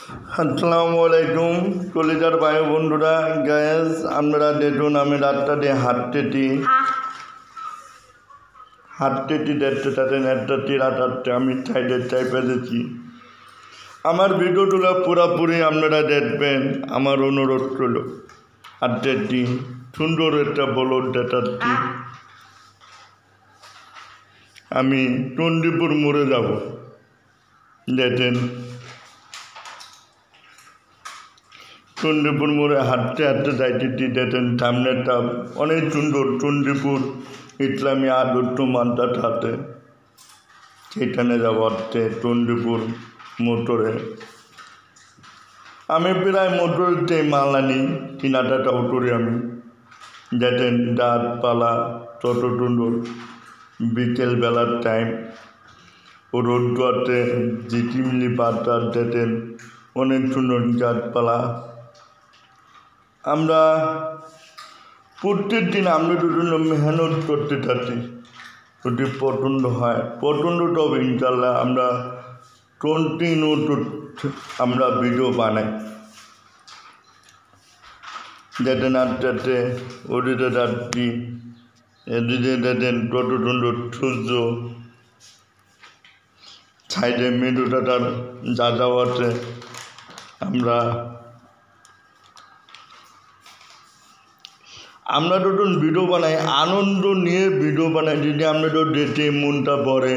আসসালামু আলাইকুম কলিজার ভাই বন্ধুরা গ্যাস আমরা দেখুন আমি রাতটা দিয়ে হাঁটতেটি দেখতে তাদের একটা রাতটা আমি সাইডে চাই পেয়েছি। আমার ভিডিওগুলো পুরাপুরি আপনারা দেখবেন আমার অনুরোধ করল। হাঁটতেটি সুন্দর একটা বলদ দেখাচ্ছি। আমি চণ্ডীপুর মোড়ে যাব, দেখেন চণ্ডীপুর মোড়ে হাঁটতে হাঁটতে যাইতেছি, দেখেন সামনেটা অনেক সুন্দর চণ্ডীপুর ইসলামী আদর্শ মাদ্রাসা হাতে, সেখানে যাব হাঁটতে চণ্ডীপুর মোটরে। আমি প্রায় মোটরতে মাল আনি 3-8টা উঠরে আমি, দেখেন গাছপালা তত সুন্দর, বিকেলবেলার টাইম রোদ্দুয়াতে ঝিকিমিলি পাতা, দেখেন অনেক সুন্দর গাছপালা। আমরা প্রত্যেক দিন আমরা দুজন মেহনত করতে থাকি, যদি পছন্দ হয় পছন্দটা হবে ইনশাল্লাহ। আমরা কন্টিনিউ আমরা ভিডিও বানাই, দেখেন আটটাতে ওদিকে যাচ্ছি, এদিকে দেখেন কত সুন্দর সূর্য, সাইডে মেরুটাটার যা যাওয়াতে আমরা যখন ভিডিও বানাই আনন্দ নিয়ে ভিডিও বানাই, যদি আমরা তো দেখে মনটা পড়ে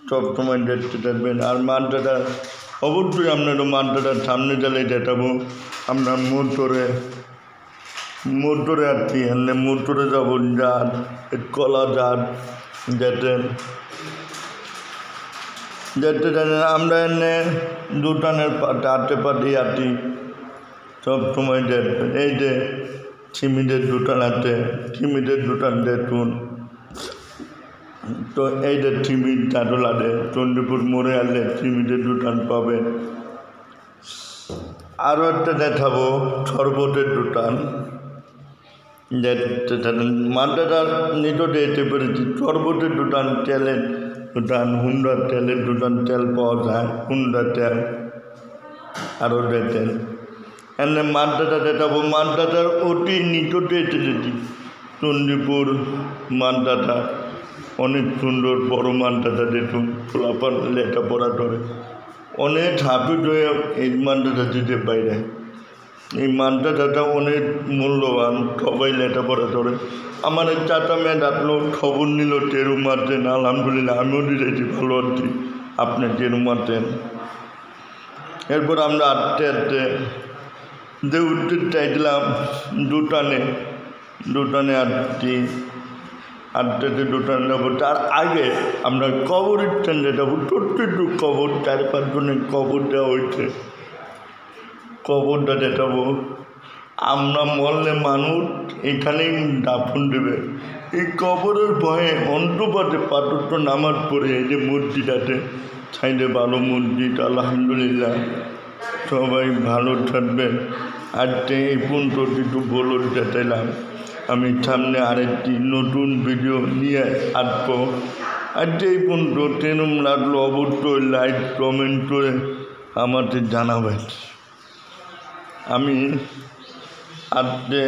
সবসময় দেখতে থাকবেন। আর মাঠটা অবশ্যই আপনারা মাঠটার সামনে গেলে দেখাবো। আমরা মোটরে আছি, এনে মোটরে যাবো, জাত কলা জাত যেতেন দেখতে জানেন। আমরা এনে দোকানের হাতে পাটি আছি সব সময় দেখবেন। এই যে সিমেন্টের দোকান আছে, সিমেন্টের দোকান দেখুন তো, এই যে সিমেন্ট চাটল আছে, চণ্ডীপুর মোড়ে আসলে সিমেন্টের দোকান পাবেন। আরও একটা দেখাবো শরবতের দোকান, দেখতে থাকেন। মাদ্রাসা নিকটে এসে পেরেছি, শরবতের দোকান, তেলের দোকান, হুন্ডার তেলের দোকান, তেল পাওয়া যায় হুন্ডার তেল। আরও দেখেন এনে মাদ্রাসা দেখাবো, মাদ্রাসার অতি নিকটে এসেছি চণ্ডীপুর মাদ্রাসা, অনেক সুন্দর বড় মাদ্রাসা। দেখুন খোলাপান লেখাপড়া করে অনেক হাফিজ হয়ে এই মাদ্রাসা দিতে বাইরে। এই মাদ্রাসাটা অনেক মূল্যবান, সবাই লেখাপড়া করে। আমার এই চাচা মেয়ে ডাকলো, খবর নিল টেরু মারতেন, আলহামদুলিল্লাহ আমিও দিয়েছি, ভালো আছি, আপনি টেরু মারতেন। এরপর আমরা হাঁটতে যে উঠতে চাইছিলাম দুটানে আসছি, আটটাতে দুটানে যাবো। তার আগে আমরা কবর স্ট্যান্ডে যাবো, ছোট্ট কবর, 4-5 জনের কবর দেওয়া হয়েছে, কবরটা দেখাবো। আমরা মরলে মানুষ এখানেই দাফন দেবে। এই কবরের ভয়ে অন্তপাতে পাথরটা নামাজ পড়ে, এই যে মসজিদ আছে সাইডে, ভালো মসজিদ, আলহামদুলিল্লাহ। সবাই ভালো থাকবেন। আজকে এই পর্যন্ত কিছু বলো দেখাইলাম, আমি সামনে আরেকটি নতুন ভিডিও নিয়ে আসবো। আজকে এই পর্যন্ত কেরম লাগলো অবশ্যই লাইক কমেন্ট করে আমাদের জানাবেন। আমি আজকে